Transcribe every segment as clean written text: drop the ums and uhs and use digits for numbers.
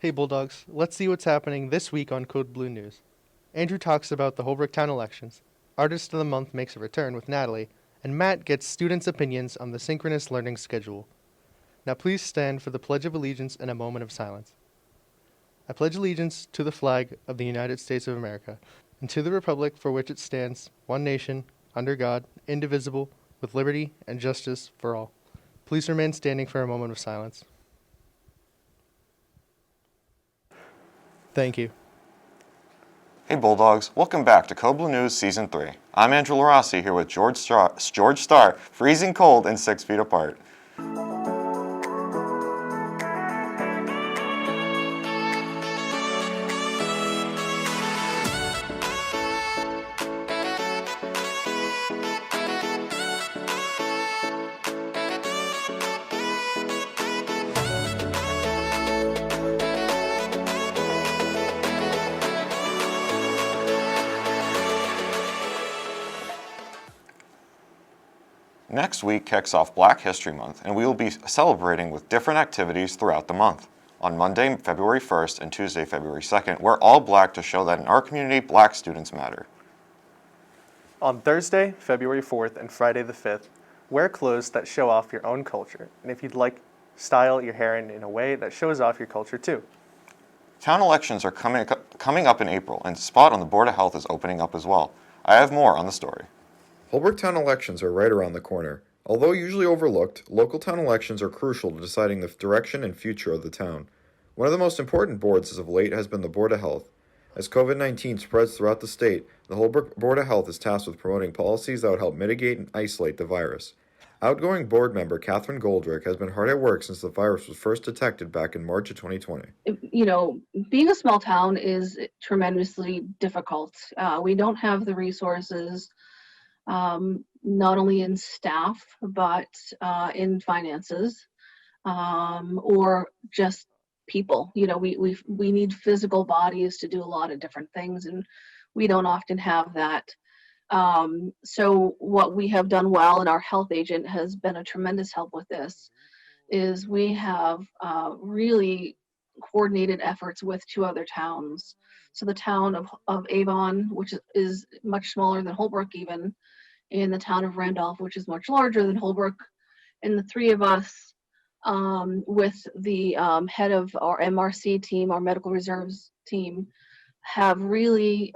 Hey Bulldogs, let's see what's happening this week on CoBlue News. Andrew talks about the Holbrook Town elections, Artist of the Month makes a return with Natalie, and Matt gets students' opinions on the Synchronous Learning schedule. Now please stand for the Pledge of Allegiance and a moment of silence. I pledge allegiance to the flag of the United States of America, and to the republic for which it stands, one nation, under God, indivisible, with liberty and justice for all. Please remain standing for a moment of silence. Thank you. Hey Bulldogs, welcome back to CoBlue News Season 3. I'm Andrew Larossi here with George Starr, freezing cold and 6 feet apart. Next week kicks off Black History Month, and we will be celebrating with different activities throughout the month. On Monday, February 1st and Tuesday, February 2nd, we're all black to show that in our community, black students matter. On Thursday, February 4th and Friday the 5th, wear clothes that show off your own culture, and if you'd like, style your hair in a way that shows off your culture too. Town elections are coming up in April, and a spot on the Board of Health is opening up as well. I have more on the story. Holbrook Town elections are right around the corner. Although usually overlooked, local town elections are crucial to deciding the direction and future of the town. One of the most important boards as of late has been the Board of Health. As COVID-19 spreads throughout the state, the Holbrook Board of Health is tasked with promoting policies that would help mitigate and isolate the virus. Outgoing board member Catherine Goldrick has been hard at work since the virus was first detected back in March of 2020. Being a small town is tremendously difficult. We don't have the resources, not only in staff, but in finances, or just people. We need physical bodies to do a lot of different things, and we don't often have that. So what we have done well, and our health agent has been a tremendous help with this, is we have really coordinated efforts with 2 other towns. So the town of Avon, which is much smaller than Holbrook even, and the town of Randolph, which is much larger than Holbrook, and the 3 of us with the head of our MRC team, our medical reserves team, have really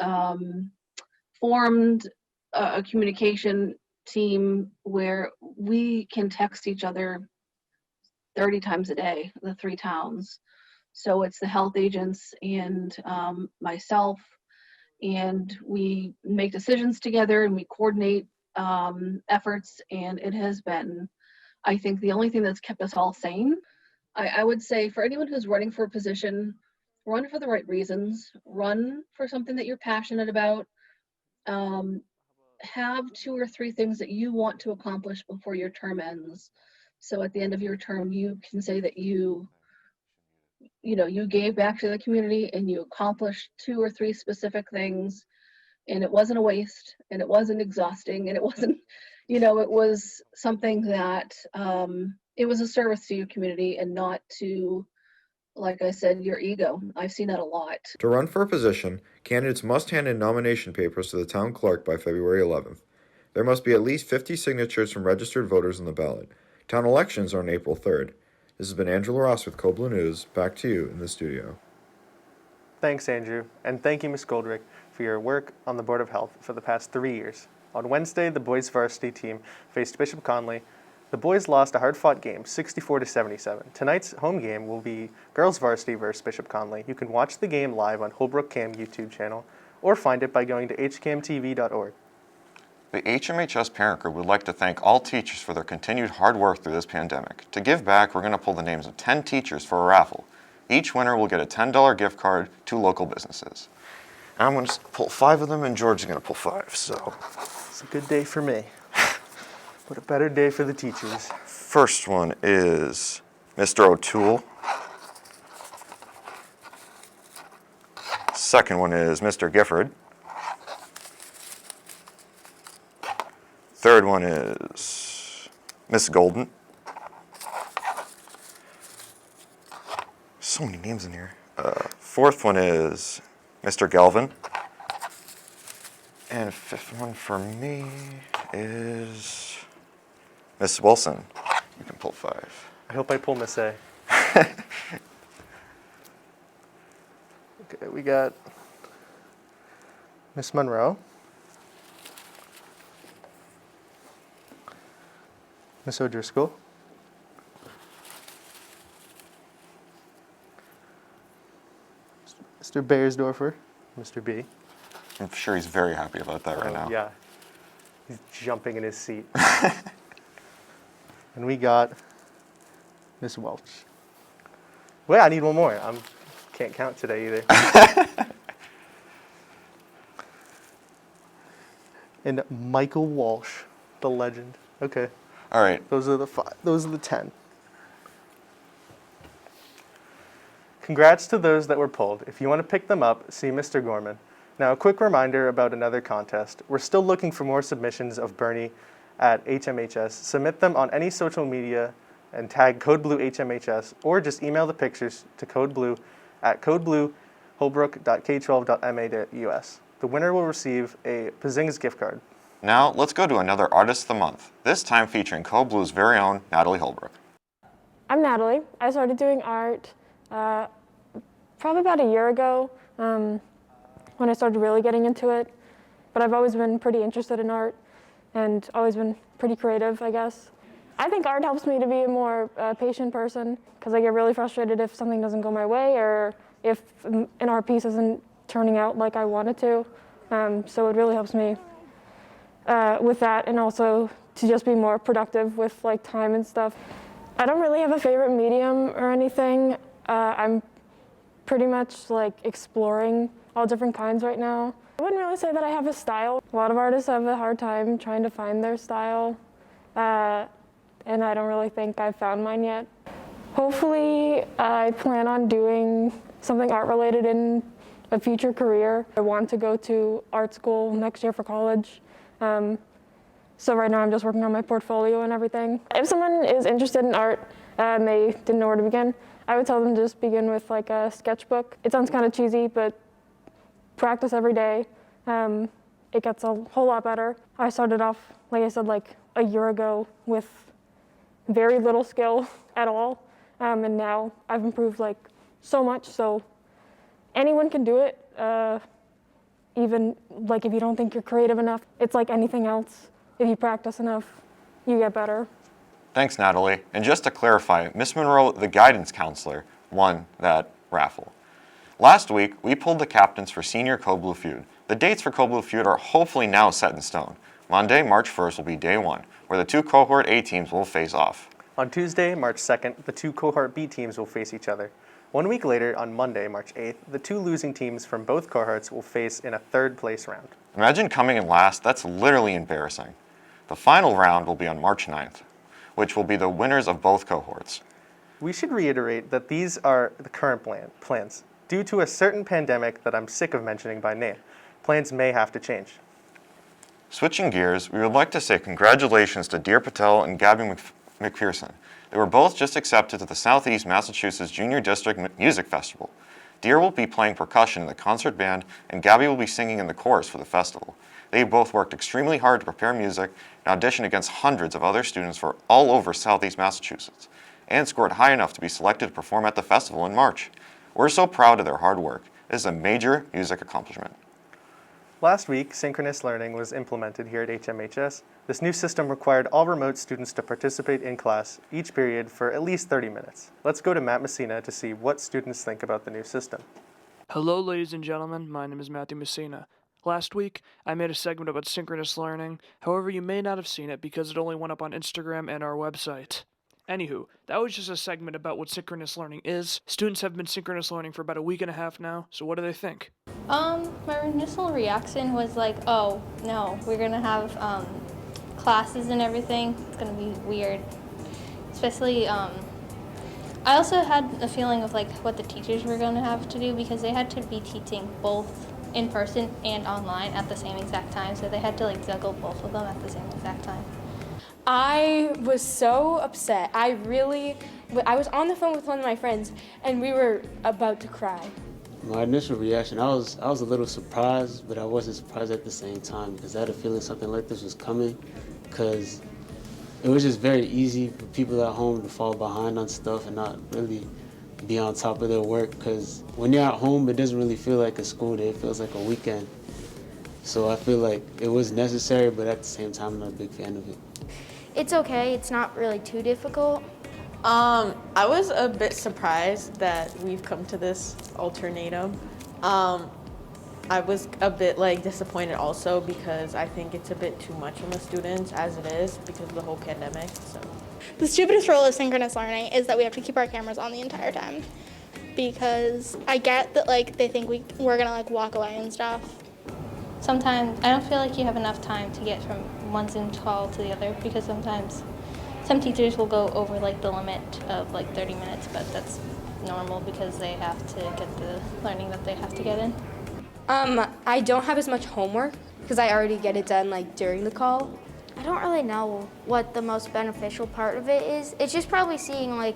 formed a communication team where we can text each other 30 times a day, the 3 towns. So it's the health agents and myself, and we make decisions together and we coordinate efforts, and it has been, I think, the only thing that's kept us all sane. I would say for anyone who's running for a position, run for the right reasons, run for something that you're passionate about, have 2 or 3 things that you want to accomplish before your term ends. So at the end of your term, you can say that you gave back to the community and you accomplished 2 or 3 specific things, and it wasn't a waste, and it wasn't exhausting, and it wasn't, it was something that it was a service to your community and not to, like I said, your ego. I've seen that a lot. To run for a position, candidates must hand in nomination papers to the town clerk by February 11th. There must be at least 50 signatures from registered voters on the ballot. Town elections are on April 3rd. This has been Andrew Ross with CoBlue News. Back to you in the studio. Thanks, Andrew, and thank you, Ms. Goldrick, for your work on the Board of Health for the past 3 years. On Wednesday, the boys' varsity team faced Bishop Conley. The boys lost a hard-fought game, 64-77. Tonight's home game will be girls' varsity versus Bishop Conley. You can watch the game live on Holbrook Cam YouTube channel, or find it by going to hcamtv.org. The HMHS Parent Group would like to thank all teachers for their continued hard work through this pandemic. To give back, we're going to pull the names of 10 teachers for a raffle. Each winner will get a $10 gift card to local businesses. And I'm going to pull 5 of them, and George is going to pull 5, so. It's a good day for me, but a better day for the teachers. First one is Mr. O'Toole. Second one is Mr. Gifford. Third one is Miss Golden. So many names in here. Fourth one is Mr. Galvin. And fifth one for me is Miss Wilson. You can pull 5. I hope I pull Miss A. Okay, we got Miss Monroe, Miss O'Driscoll, Mr. Beiersdorfer, Mr. B. I'm sure he's very happy about that right now. Yeah, he's jumping in his seat. And we got Miss Welch. Wait, I need one more. Can't count today either. And Michael Walsh, the legend. Okay, All right. those are the 5. Those are the 10. Congrats to those that were pulled. If you want to pick them up, see Mr. Gorman. Now, a quick reminder about another contest. We're still looking for more submissions of Bernie at HMHS. Submit them on any social media and tag CodeBlue HMHS, or just email the pictures to CodeBlue at codeblueholbrook.k12.ma.us. The winner will receive a Pazings gift card. Now, let's go to another Artist of the Month, this time featuring CoBlue's very own Natalie Holbrook. I'm Natalie. I started doing art probably about a year ago when I started really getting into it. But I've always been pretty interested in art and always been pretty creative, I guess. I think art helps me to be a more patient person because I get really frustrated if something doesn't go my way or if an art piece isn't turning out like I want it to. So it really helps me with that, and also to just be more productive with like time and stuff. I don't really have a favorite medium or anything. I'm pretty much like exploring all different kinds right now. I wouldn't really say that I have a style. A lot of artists have a hard time trying to find their style, and I don't really think I've found mine yet. Hopefully, I plan on doing something art related in a future career. I want to go to art school next year for college. So right now I'm just working on my portfolio and everything. If someone is interested in art and they didn't know where to begin, I would tell them to just begin with like a sketchbook. It sounds kind of cheesy, but practice every day. It gets a whole lot better. I started off, like I said, like a year ago with very little skill at all. And now I've improved like so much, so anyone can do it. Even like if you don't think you're creative enough, it's like anything else. If you practice enough, you get better. Thanks, Natalie. And just to clarify, Miss Monroe, the guidance counselor, won that raffle. Last week, we pulled the captains for Senior CoBlue Feud. The dates for CoBlue Feud are hopefully now set in stone. Monday, March 1st will be day 1, where the 2 Cohort A teams will face off. On Tuesday, March 2nd, the 2 Cohort B teams will face each other. 1 week later, on Monday, March 8th, the 2 losing teams from both cohorts will face in a 3rd place round. Imagine coming in last. That's literally embarrassing. The final round will be on March 9th, which will be the winners of both cohorts. We should reiterate that these are the current plans. Due to a certain pandemic that I'm sick of mentioning by name, plans may have to change. Switching gears, we would like to say congratulations to Dear Patel and Gabby McPherson. They were both just accepted to the Southeast Massachusetts Junior District Music Festival. Dear will be playing percussion in the concert band, and Gabby will be singing in the chorus for the festival. They both worked extremely hard to prepare music and audition against hundreds of other students for all over Southeast Massachusetts, and scored high enough to be selected to perform at the festival in March. We're so proud of their hard work. It is a major music accomplishment. Last week, Synchronous Learning was implemented here at HMHS. This new system required all remote students to participate in class each period for at least 30 minutes. Let's go to Matt Messina to see what students think about the new system. Hello, ladies and gentlemen. My name is Matthew Messina. Last week, I made a segment about synchronous learning. However, you may not have seen it because it only went up on Instagram and our website. Anywho, that was just a segment about what synchronous learning is. Students have been synchronous learning for about a week and a half now, so what do they think? My initial reaction was like, oh, no, we're gonna have classes and everything. It's gonna be weird. Especially, I also had a feeling of like what the teachers were gonna have to do because they had to be teaching both in person and online at the same exact time, so they had to like juggle both of them at the same exact time. I was so upset. I really I was on the phone with one of my friends, and we were about to cry. My initial reaction, I was a little surprised, but I wasn't surprised at the same time because I had a feeling something like this was coming, because it was just very easy for people at home to fall behind on stuff and not really be on top of their work, because when you're at home, it doesn't really feel like a school day, it feels like a weekend. So I feel like it was necessary, but at the same time, I'm not a big fan of it. It's okay, it's not really too difficult. I was a bit surprised that we've come to this ultimatum. I was a bit disappointed also because I think it's a bit too much on the students as it is because of the whole pandemic. So the stupidest rule of synchronous learning is that we have to keep our cameras on the entire time, because I get that they think we're gonna walk away and stuff. Sometimes I don't feel like you have enough time to get from one Zoom call to the other, because sometimes some teachers will go over the limit of 30 minutes, but that's normal because they have to get the learning that they have to get in. I don't have as much homework because I already get it done during the call. I don't really know what the most beneficial part of it is. It's just probably seeing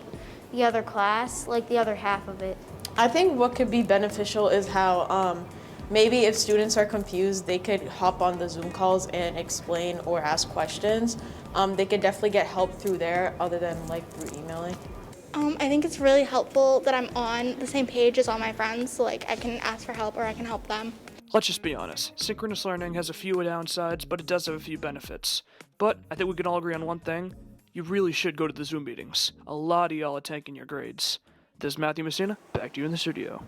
the other class, the other half of it. I think what could be beneficial is how maybe if students are confused, they could hop on the Zoom calls and explain or ask questions. They could definitely get help through there other than through emailing. I think it's really helpful that I'm on the same page as all my friends, so I can ask for help or I can help them. Let's just be honest. Synchronous learning has a few downsides, but it does have a few benefits. But I think we can all agree on one thing. You really should go to the Zoom meetings. A lot of y'all are tanking your grades. This is Matthew Messina. Back to you in the studio.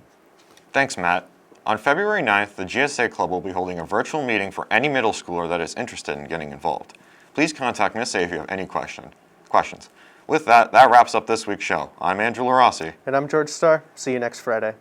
Thanks, Matt. On February 9th, the GSA Club will be holding a virtual meeting for any middle schooler that is interested in getting involved. Please contact Miss A if you have any questions. With that wraps up this week's show. I'm Andrew LaRossi. And I'm George Starr. See you next Friday.